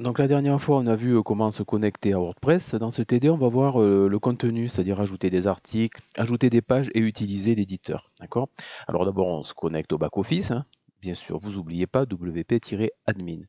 Donc la dernière fois, on a vu comment se connecter à WordPress. Dans ce TD, on va voir le contenu, c'est-à-dire ajouter des articles, ajouter des pages et utiliser l'éditeur. D'accord? Alors d'abord, on se connecte au back-office. Hein. Bien sûr, vous n'oubliez pas wp-admin.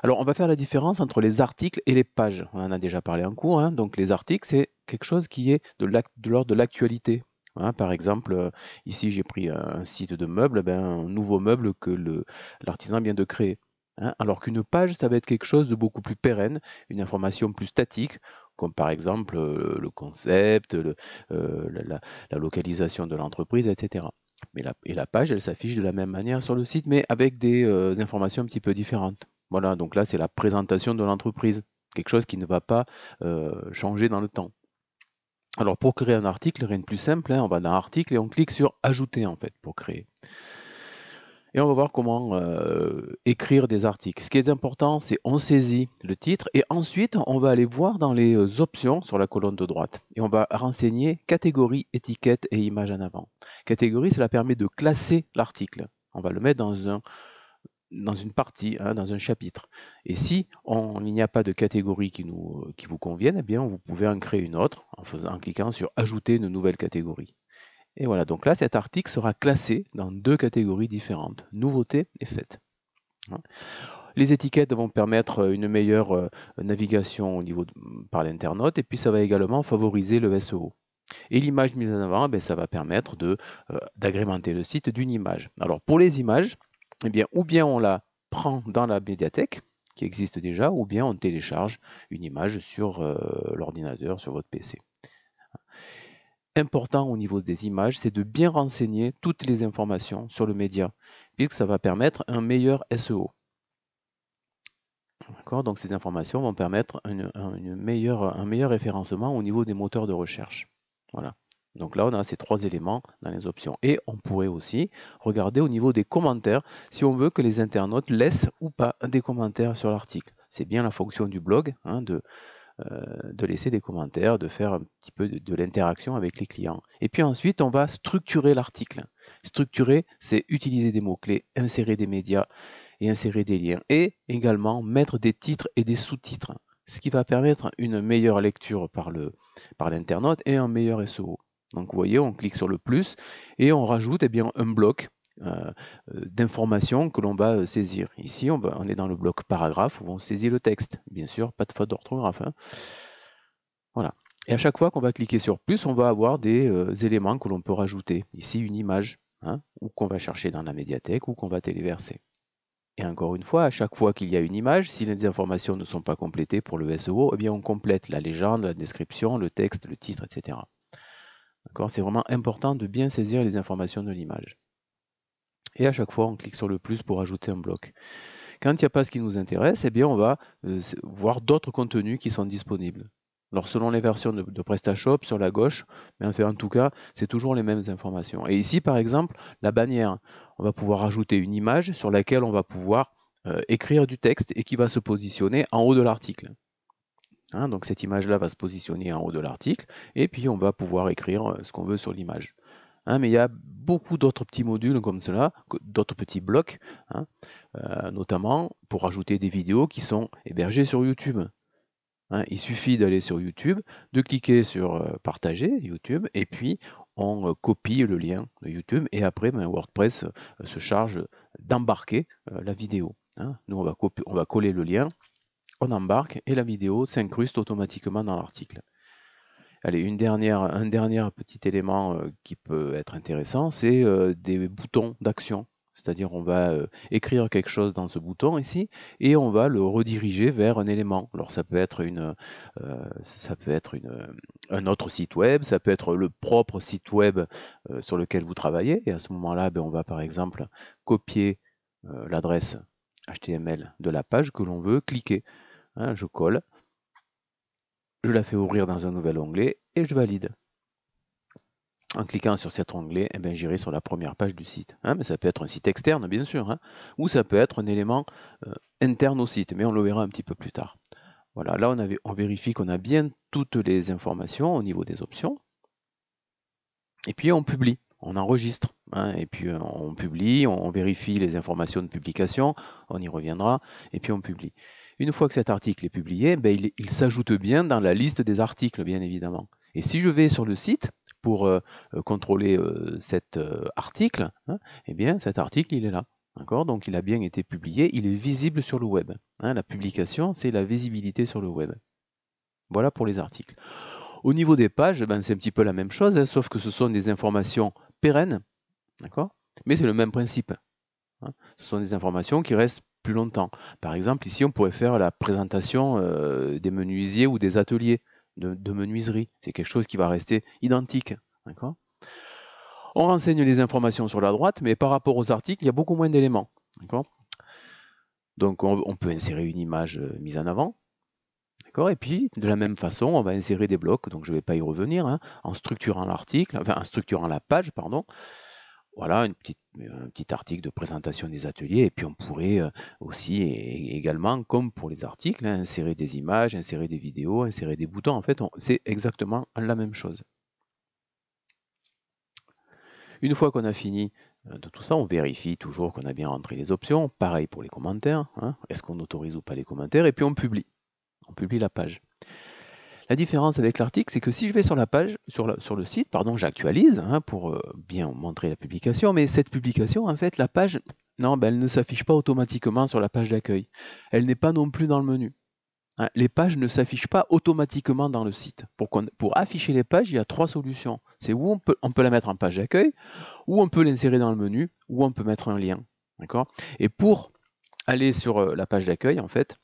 Alors, on va faire la différence entre les articles et les pages. On en a déjà parlé en cours. Hein. Donc les articles, c'est quelque chose qui est de l'ordre de l'actualité. Hein, par exemple, ici j'ai pris un site de meubles, un nouveau meuble que l'artisan vient de créer. Hein, alors qu'une page, ça va être quelque chose de beaucoup plus pérenne, une information plus statique, comme par exemple le concept, la localisation de l'entreprise, etc. Et la page, elle s'affiche de la même manière sur le site, mais avec des informations un petit peu différentes. Voilà, donc là, c'est la présentation de l'entreprise, quelque chose qui ne va pas changer dans le temps. Alors pour créer un article, rien de plus simple, hein, on va dans article et on clique sur ajouter en fait pour créer. Et on va voir comment écrire des articles. Ce qui est important, c'est on saisit le titre et ensuite on va aller voir dans les options sur la colonne de droite et on va renseigner catégorie, étiquette et image en avant. Catégorie, cela permet de classer l'article. On va le mettre dans une partie, hein, dans un chapitre. Et si il n'y a pas de catégorie qui vous convienne, eh bien, vous pouvez en créer une autre en cliquant sur ajouter une nouvelle catégorie. Et voilà, donc là, cet article sera classé dans deux catégories différentes, nouveautés et faites. Les étiquettes vont permettre une meilleure navigation par l'internaute et puis ça va également favoriser le SEO. Et l'image mise en avant, ça va permettre d'agrémenter le site d'une image. Alors pour les images, eh bien, ou bien on la prend dans la médiathèque qui existe déjà, ou bien on télécharge une image sur l'ordinateur, sur votre PC. Important au niveau des images, c'est de bien renseigner toutes les informations sur le média, puisque ça va permettre un meilleur SEO. Donc ces informations vont permettre un meilleur référencement au niveau des moteurs de recherche. Voilà. Donc là, on a ces trois éléments dans les options. Et on pourrait aussi regarder au niveau des commentaires si on veut que les internautes laissent ou pas des commentaires sur l'article. C'est bien la fonction du blog, hein, de laisser des commentaires, de faire un petit peu de l'interaction avec les clients. Et puis ensuite, on va structurer l'article. Structurer, c'est utiliser des mots-clés, insérer des médias et insérer des liens. Et également mettre des titres et des sous-titres, ce qui va permettre une meilleure lecture par l'internaute et un meilleur SEO. Donc vous voyez, on clique sur le plus et on rajoute un bloc d'informations que l'on va saisir. Ici, on est dans le bloc paragraphe où on saisit le texte. Bien sûr, pas de faute d'orthographe. Hein. Voilà. Et à chaque fois qu'on va cliquer sur plus, on va avoir des éléments que l'on peut rajouter. Ici, une image, hein, ou qu'on va chercher dans la médiathèque ou qu'on va téléverser. Et encore une fois, à chaque fois qu'il y a une image, si les informations ne sont pas complétées pour le SEO, eh bien on complète la légende, la description, le texte, le titre, etc. C'est vraiment important de bien saisir les informations de l'image. Et à chaque fois, on clique sur le plus pour ajouter un bloc. Quand il n'y a pas ce qui nous intéresse, eh bien on va voir d'autres contenus qui sont disponibles. Alors selon les versions de PrestaShop sur la gauche, mais enfin, en tout cas, c'est toujours les mêmes informations. Et ici, par exemple, la bannière, on va pouvoir ajouter une image sur laquelle on va pouvoir écrire du texte et qui va se positionner en haut de l'article. Hein, donc cette image-là va se positionner en haut de l'article et puis on va pouvoir écrire ce qu'on veut sur l'image. Hein, mais il y a beaucoup d'autres petits modules comme cela, d'autres petits blocs, hein, notamment pour ajouter des vidéos qui sont hébergées sur YouTube. Hein, il suffit d'aller sur YouTube, de cliquer sur partager YouTube, et puis on copie le lien de YouTube, et après WordPress se charge d'embarquer la vidéo. Hein. Nous, on va coller le lien, on embarque, et la vidéo s'incruste automatiquement dans l'article. Allez, un dernier petit élément qui peut être intéressant, c'est des boutons d'action. C'est-à-dire on va écrire quelque chose dans ce bouton ici et on va le rediriger vers un élément. Alors ça peut être un autre site web, ça peut être le propre site web sur lequel vous travaillez. Et à ce moment-là, on va par exemple copier l'adresse HTML de la page que l'on veut cliquer. Hein, je colle. Je la fais ouvrir dans un nouvel onglet et je valide. En cliquant sur cet onglet, j'irai sur la première page du site. Hein, mais ça peut être un site externe, bien sûr, hein, ou ça peut être un élément interne au site, mais on le verra un petit peu plus tard. Voilà, là on vérifie qu'on a bien toutes les informations au niveau des options. Et puis on publie, on enregistre. Hein, et puis on publie, on vérifie les informations de publication, on y reviendra, et puis on publie. Une fois que cet article est publié, ben, il s'ajoute bien dans la liste des articles, bien évidemment. Et si je vais sur le site pour contrôler cet article, hein, eh bien cet article, il est là. Donc il a bien été publié, il est visible sur le web. Hein, la publication, c'est la visibilité sur le web. Voilà pour les articles. Au niveau des pages, ben, c'est un petit peu la même chose, hein, sauf que ce sont des informations pérennes, mais c'est le même principe. Hein. Ce sont des informations qui restent plus longtemps. Par exemple, ici, on pourrait faire la présentation des menuisiers ou des ateliers de menuiserie. C'est quelque chose qui va rester identique. On renseigne les informations sur la droite, mais par rapport aux articles, il y a beaucoup moins d'éléments. Donc, on peut insérer une image mise en avant. Et puis, de la même façon, on va insérer des blocs, donc je ne vais pas y revenir, hein, en structurant l'article, enfin en structurant la page, pardon. Voilà, un petit article de présentation des ateliers. Et puis on pourrait aussi également, comme pour les articles, hein, insérer des images, insérer des vidéos, insérer des boutons. En fait, c'est exactement la même chose. Une fois qu'on a fini de tout ça, on vérifie toujours qu'on a bien rentré les options. Pareil pour les commentaires. Hein, est-ce qu'on autorise ou pas les commentaires? Et puis on publie. On publie la page. La différence avec l'article, c'est que si je vais sur la page, sur le site, pardon, j'actualise hein, pour bien montrer la publication, mais cette publication, en fait, la page, non, ben, elle ne s'affiche pas automatiquement sur la page d'accueil. Elle n'est pas non plus dans le menu. Hein, les pages ne s'affichent pas automatiquement dans le site. Pour afficher les pages, il y a 3 solutions. C'est où on peut la mettre en page d'accueil, ou on peut l'insérer dans le menu, ou on peut mettre un lien. Et pour aller sur la page d'accueil, en fait,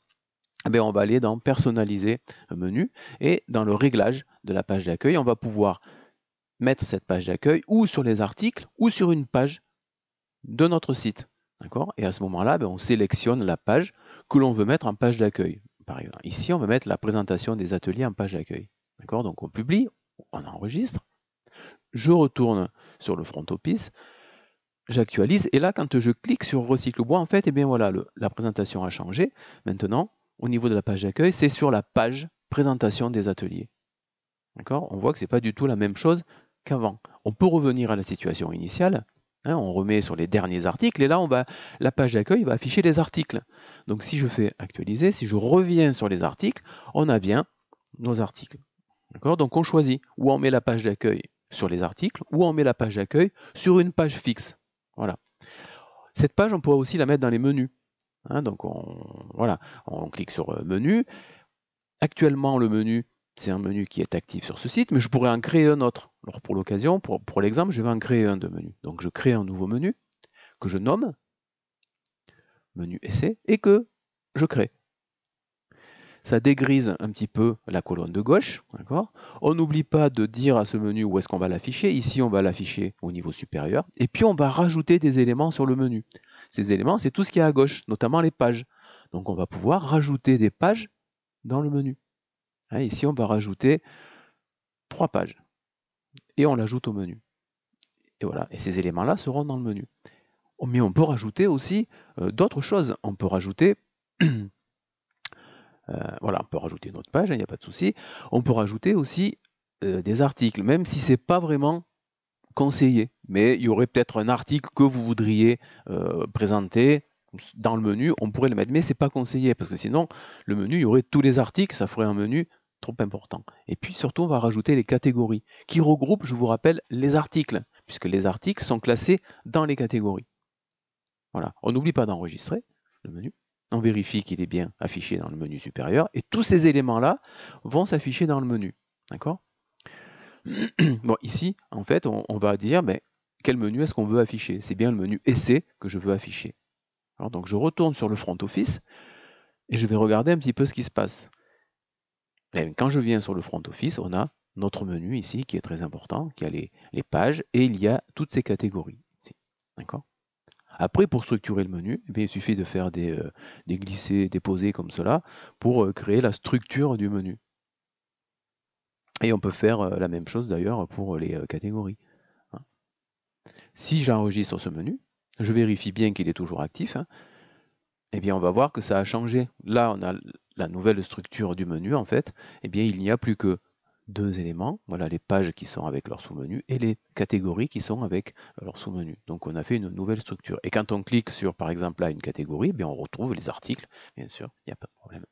on va aller dans personnaliser menu et dans le réglage de la page d'accueil, on va pouvoir mettre cette page d'accueil ou sur les articles ou sur une page de notre site. Et à ce moment-là, on sélectionne la page que l'on veut mettre en page d'accueil. Par exemple, ici, on va mettre la présentation des ateliers en page d'accueil. Donc on publie, on enregistre, je retourne sur le front office, j'actualise et là, quand je clique sur Recycle bois, en fait, voilà, la présentation a changé. Maintenant, au niveau de la page d'accueil, c'est sur la page présentation des ateliers. On voit que ce n'est pas du tout la même chose qu'avant. On peut revenir à la situation initiale, hein, on remet sur les derniers articles, et là, la page d'accueil va afficher les articles. Donc si je fais actualiser, si je reviens sur les articles, on a bien nos articles. Donc on choisit, ou on met la page d'accueil sur les articles, ou on met la page d'accueil sur une page fixe. Voilà. Cette page, on pourra aussi la mettre dans les menus. Hein, donc on clique sur menu. Actuellement, le menu, c'est un menu qui est actif sur ce site, mais je pourrais en créer un autre. Alors pour l'occasion, pour l'exemple, je vais en créer un de menu. Donc je crée un nouveau menu que je nomme menu essai et que je crée. Ça dégrise un petit peu la colonne de gauche. On n'oublie pas de dire à ce menu où est-ce qu'on va l'afficher. Ici, on va l'afficher au niveau supérieur. Et puis, on va rajouter des éléments sur le menu. Ces éléments, c'est tout ce qui est à gauche, notamment les pages. Donc, on va pouvoir rajouter des pages dans le menu. Ici, on va rajouter 3 pages. Et on l'ajoute au menu. Et voilà. Et ces éléments-là seront dans le menu. Mais on peut rajouter aussi d'autres choses. On peut rajouter... on peut rajouter une autre page, il n'y a pas de souci. On peut rajouter aussi des articles, même si ce n'est pas vraiment conseillé. Mais il y aurait peut-être un article que vous voudriez présenter dans le menu, on pourrait le mettre. Mais ce n'est pas conseillé, parce que sinon, le menu, il y aurait tous les articles, ça ferait un menu trop important. Et puis surtout, on va rajouter les catégories, qui regroupent, je vous rappelle, les articles, puisque les articles sont classés dans les catégories. Voilà. On n'oublie pas d'enregistrer le menu. On vérifie qu'il est bien affiché dans le menu supérieur, et tous ces éléments-là vont s'afficher dans le menu. D'accord? Bon, ici, en fait, on va dire quel menu est-ce qu'on veut afficher. C'est bien le menu essai que je veux afficher. Alors, donc, je retourne sur le front office et je vais regarder un petit peu ce qui se passe. Et quand je viens sur le front office, on a notre menu ici qui est très important, qui a les pages, et il y a toutes ces catégories. D'accord? Après, pour structurer le menu, il suffit de faire des glissés, déposés comme cela pour créer la structure du menu. Et on peut faire la même chose d'ailleurs pour les catégories. Si j'enregistre ce menu, je vérifie bien qu'il est toujours actif, on va voir que ça a changé. Là, on a la nouvelle structure du menu, en fait. Il n'y a plus que deux éléments, voilà les pages qui sont avec leur sous-menu et les catégories qui sont avec leur sous-menu. Donc on a fait une nouvelle structure. Et quand on clique sur par exemple là une catégorie, bien, on retrouve les articles, bien sûr, il n'y a pas de problème.